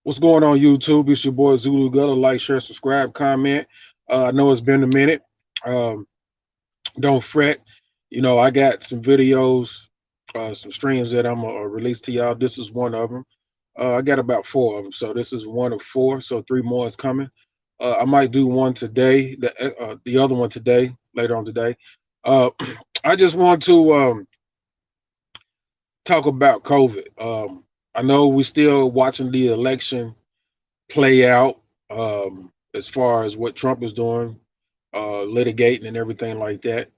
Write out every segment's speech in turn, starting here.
What's going on, YouTube? It's your boy Zulu Gutter. Like, share, subscribe, comment. I know it's been a minute. Um, don't fret. I got some videos, some streams that I'm gonna release to y'all. This is one of them. I got about four of them, so this is one of four. So three more is coming. I might do one today, the other one today, later on today. Uh, I just want to talk about COVID. I know we're still watching the election play out as far as what Trump is doing, litigating and everything like that,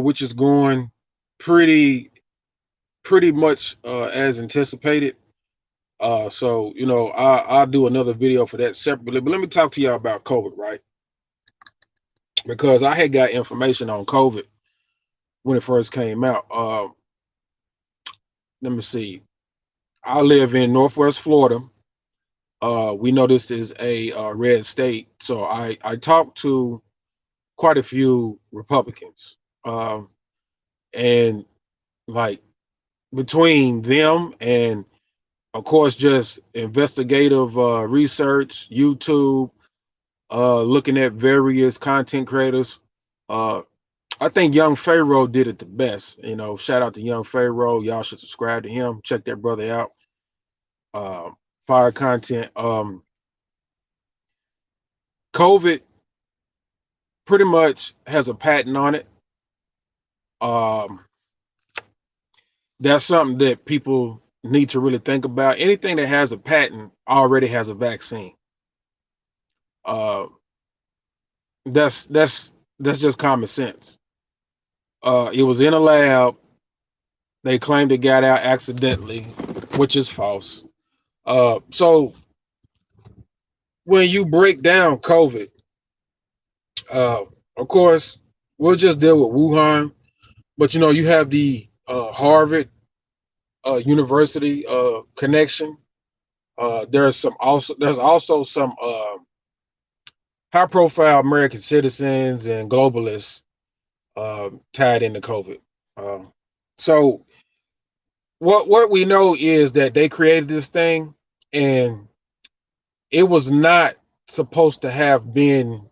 which is going pretty pretty much as anticipated. I'll do another video for that separately. But let me talk to y'all about COVID, right? Because I had got information on COVID when it first came out. Let me see. I live in Northwest Florida. We know this is a red state, so I talked to quite a few Republicans. And like between them and of course just investigative research, YouTube, looking at various content creators. Uh, I think Young Pharaoh did it the best. Shout out to Young Pharaoh. Y'all should subscribe to him. Check that brother out. Uh, Fire content. COVID pretty much has a patent on it. Um, that's something that people need to really think about. Anything that has a patent already has a vaccine. Uh, that's just common sense. It was in a lab. They claimed it got out accidentally, which is false. So when you break down COVID, uh, of course, we'll just deal with Wuhan. But you have the Harvard University connection. There's also some high profile American citizens and globalists tied into COVID. Um, so what we know is that they created this thing, and it was not supposed to have been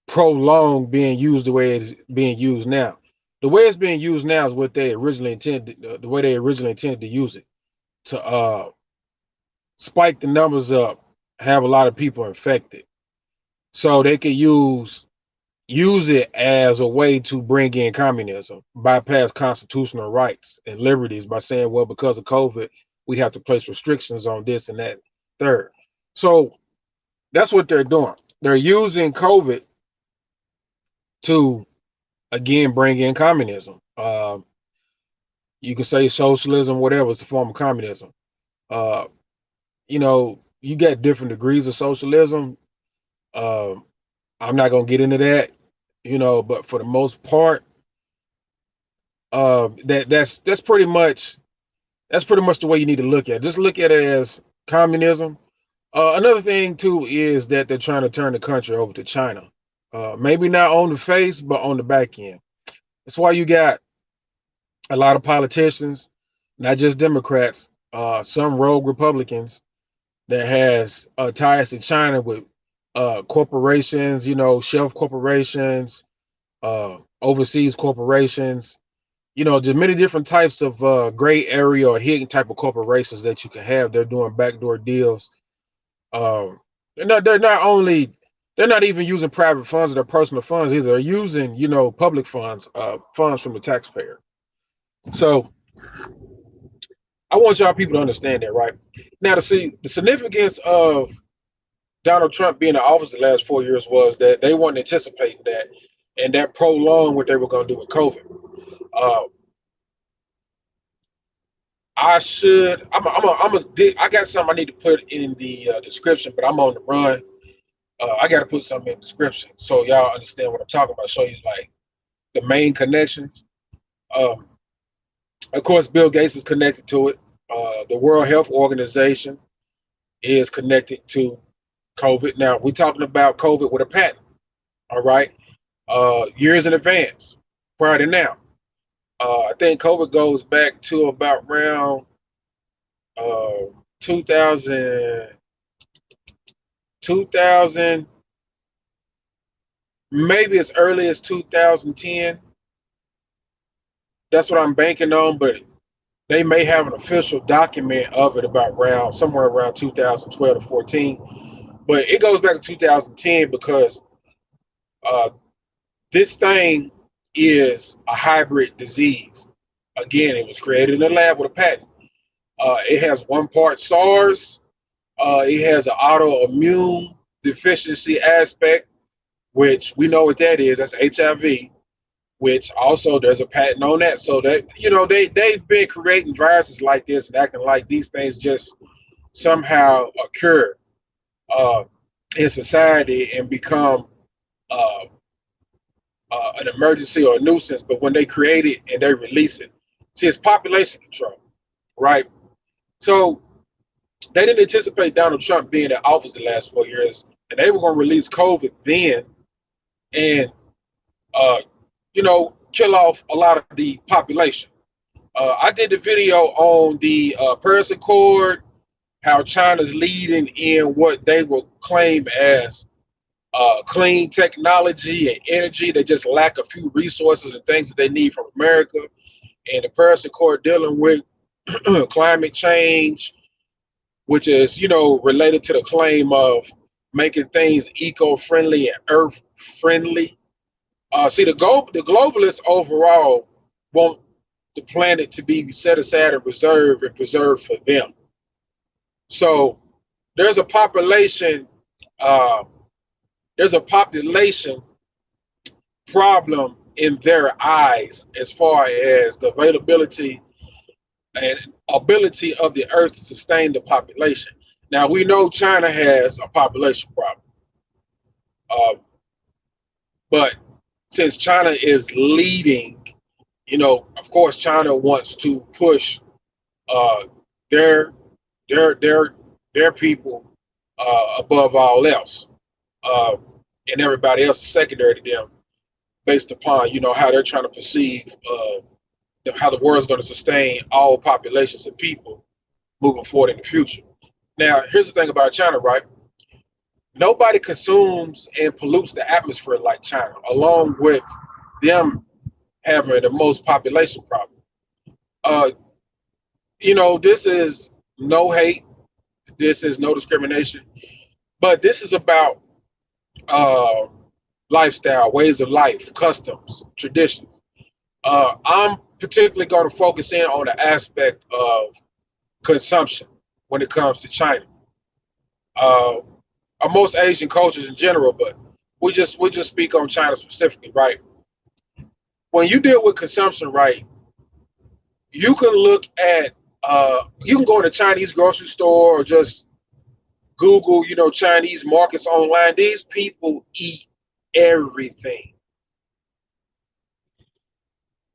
prolonged being used the way it's being used now. The way it's being used now is what they originally intended, the way they originally intended to use it to spike the numbers up, have a lot of people infected, so they could use it as a way to bring in communism, bypass constitutional rights and liberties by saying, well, because of COVID, we have to place restrictions on this and that third. So that's what they're doing. They're using COVID to again bring in communism. You could say socialism, whatever, it's a form of communism. Uh, you got different degrees of socialism. Um, I'm not gonna get into that, but for the most part, that's pretty much the way you need to look at it. Just look at it as communism. Another thing too is that they're trying to turn the country over to China. Maybe not on the face, but on the back end. That's why you got a lot of politicians, not just Democrats, some rogue Republicans that has ties to China with corporations, shelf corporations, overseas corporations, there's many different types of gray area or hidden type of corporations that you can have. They're doing backdoor deals. Um, they're not even using private funds or their personal funds either. They're using, public funds, funds from the taxpayer. So I want y'all people to understand that, right? Now, to see the significance of Donald Trump being in office the last 4 years was that they weren't anticipating that, and that prolonged what they were going to do with COVID. Uh, I should. I got something I need to put in the description, but I'm on the run. I got to put something in the description so y'all understand what I'm talking about. Show you like the main connections. Um, of course, Bill Gates is connected to it. The World Health Organization is connected to COVID. Now we're talking about COVID with a patent. All right, years in advance, prior to now. I think COVID goes back to about around uh, 2000. 2000, maybe as early as 2010. That's what I'm banking on, but they may have an official document of it about around somewhere around 2012 to 14. But it goes back to 2010 because uh, this thing is a hybrid disease. Again, it was created in a lab with a patent. It has one part SARS. It has an autoimmune deficiency aspect, which we know what that is. That's HIV, which also there's a patent on that. So that they've been creating viruses like this and acting like these things just somehow occur uh, in society and become uh, an emergency or a nuisance. But when they create it and they release it, see, it's population control, right? So they didn't anticipate Donald Trump being in office the last 4 years, and they were going to release COVID then and uh, kill off a lot of the population. I did the video on the Paris Accord, how China's leading in what they will claim as clean technology and energy. They just lack a few resources and things that they need from America. And the Paris Accord dealing with climate change, which is, related to the claim of making things eco-friendly and earth-friendly. See, the globalists overall want the planet to be set aside and preserved for them. So there's a population uh, there's a population problem in their eyes as far as the availability and ability of the earth to sustain the population. Now we know China has a population problem, uh, but since China is leading, of course, China wants to push uh, their their their their people above all else, uh, and everybody else is secondary to them, based upon how they're trying to perceive how the world's going to sustain all populations of people moving forward in the future. Now, here's the thing about China, right? Nobody consumes and pollutes the atmosphere like China, along with them having the most population problem. Uh, this is no hate, this is no discrimination, but this is about uh, lifestyle, ways of life, customs, traditions. I'm particularly going to focus in on the aspect of consumption when it comes to China. Uh, most Asian cultures in general, but we just speak on China specifically, right? When you deal with consumption, right, you can look at you can go in a Chinese grocery store or just Google, Chinese markets online. These people eat everything.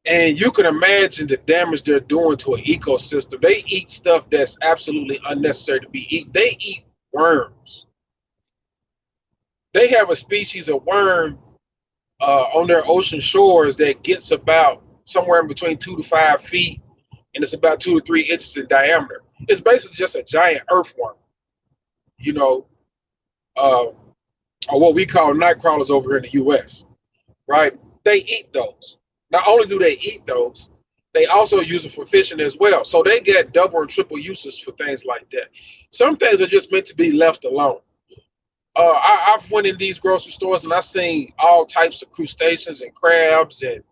And you can imagine the damage they're doing to an ecosystem. They eat stuff that's absolutely unnecessary to be eaten. They eat worms. They have a species of worm on their ocean shores that gets about somewhere in between 2 to 5 feet, and it's about 2 to 3 inches in diameter. It's basically just a giant earthworm, you know, uh, or what we call night crawlers over here in the U.S., right? They eat those. Not only do they eat those, they also use it for fishing as well. So they get double and triple uses for things like that. Some things are just meant to be left alone. I've went in these grocery stores and I've seen all types of crustaceans and crabs and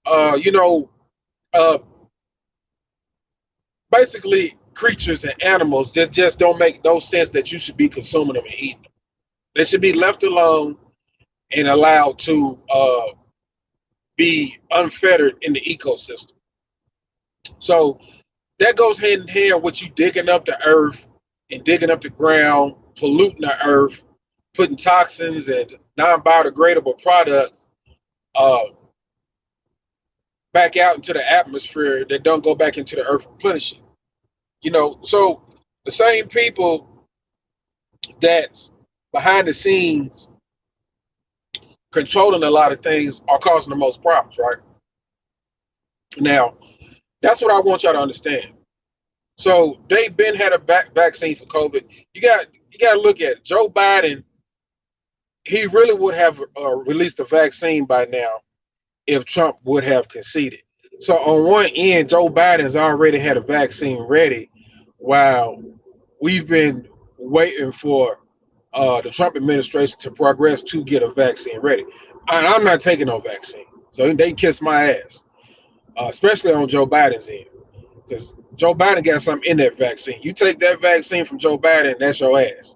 uh, you know, uh, basically creatures and animals that just don't make no sense that you should be consuming them and eating them. They should be left alone and allowed to be unfettered in the ecosystem. So that goes hand in hand with you digging up the earth and digging up the ground, polluting the earth, putting toxins and non-biodegradable products uh, back out into the atmosphere that don't go back into the earth replenishing. So the same people that's behind the scenes controlling a lot of things are causing the most problems, right? Now, that's what I want y'all to understand. So they've been had a vaccine for COVID. you got to look at it. Joe Biden. He really would have released a vaccine by now if Trump would have conceded. So on one end, Joe Biden's already had a vaccine ready, while we've been waiting for the Trump administration to progress to get a vaccine ready. And I'm not taking no vaccine, so they can kiss my ass, especially on Joe Biden's end, because Joe Biden got something in that vaccine. You take that vaccine from Joe Biden, that's your ass.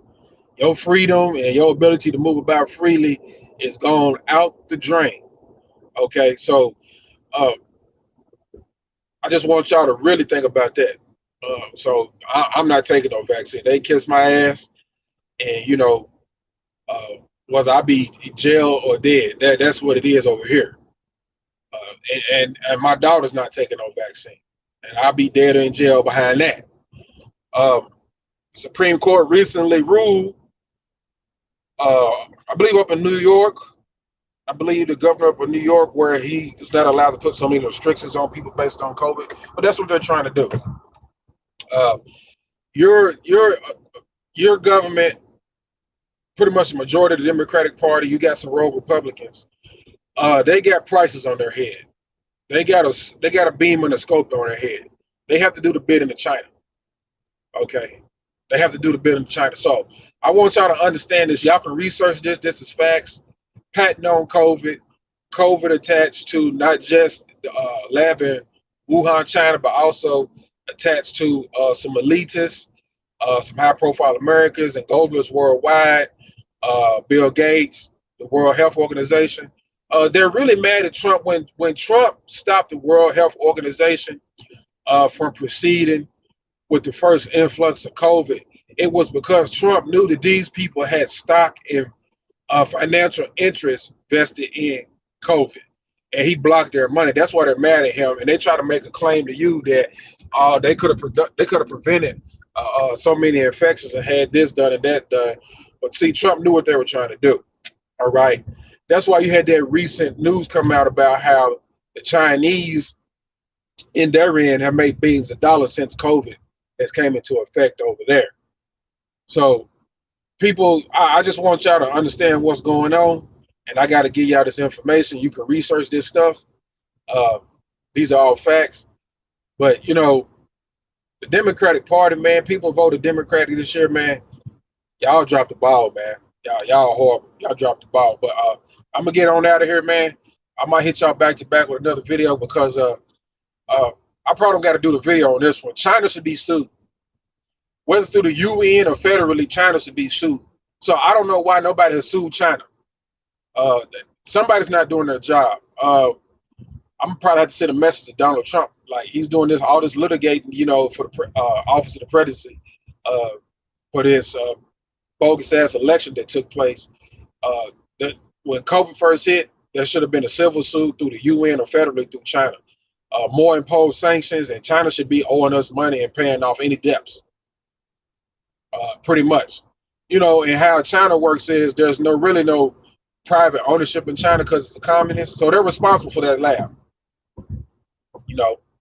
Your freedom and your ability to move about freely is gone out the drain. Okay, so uh, I just want y'all to really think about that. I'm not taking no vaccine. They kiss my ass, and uh, whether I be in jail or dead, that's what it is over here. And my daughter's not taking no vaccine, and I'll be dead or in jail behind that. Um, Supreme Court recently ruled, I believe up in New York. I believe the governor of New York, where he is not allowed to put so many restrictions on people based on COVID, but that's what they're trying to do. Uh, your your your government, pretty much the majority of the Democratic Party, you got some rogue Republicans. They got prices on their head. They got a beam and a scope on their head. They have to do the bid into China. Okay, they have to do the bid into China. So I want y'all to understand this. Y'all can research this. This is facts. Patent on COVID. COVID attached to not just the lab in Wuhan, China, but also attached to some elitists, some high-profile Americans and globalists worldwide. Bill Gates, the World Health Organization. They're really mad at Trump when Trump stopped the World Health Organization from proceeding with the first influx of COVID. It was because Trump knew that these people had stock in financial interests vested in COVID, and he blocked their money. That's why they're mad at him, and they try to make a claim to you that they could have prevented so many infections and had this done and that done. But see, Trump knew what they were trying to do. All right, that's why you had that recent news come out about how the Chinese, in their end, have made billions of dollars since COVID has came into effect over there. So people, I just want y'all to understand what's going on, and I got to give y'all this information. You can research this stuff. Uh, these are all facts. But the Democratic Party, man, people voted Democratic this year, man. Y'all dropped the ball, man. Y'all horrible. Y'all dropped the ball. But I'm gonna get on out of here, man. I might hit y'all back to back with another video because I probably don't got to do the video on this one. China should be sued, whether through the UN or federally. China should be sued. So I don't know why nobody has sued China. Somebody's not doing their job. I'm probably have to send a message to Donald Trump, like he's doing all this litigating, for the office of the presidency, for this bogus ass election that took place. That when COVID first hit, there should have been a civil suit through the UN or federally through China. More imposed sanctions, and China should be owing us money and paying off any debts. Pretty much, and how China works is there's really no private ownership in China because it's a communist, so they're responsible for that lab.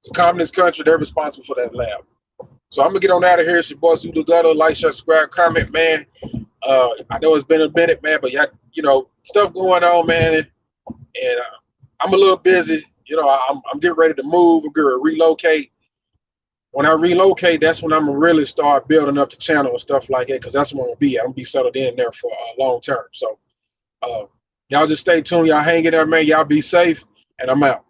It's a communist country, they're responsible for that lab. So I'm gonna get on out of here. It's your boy Zulu Gutter. Like, share, subscribe, comment, man. I know it's been a minute, man, but stuff going on, man, and I'm a little busy. I'm getting ready to move. I'm going to relocate. When I relocate, that's when I'm gonna really start building up the channel and stuff like that, because that's where I'm gonna be. I'm gonna be settled in there for a long term. So y'all just stay tuned. Y'all hang in there, man. Y'all be safe, and I'm out.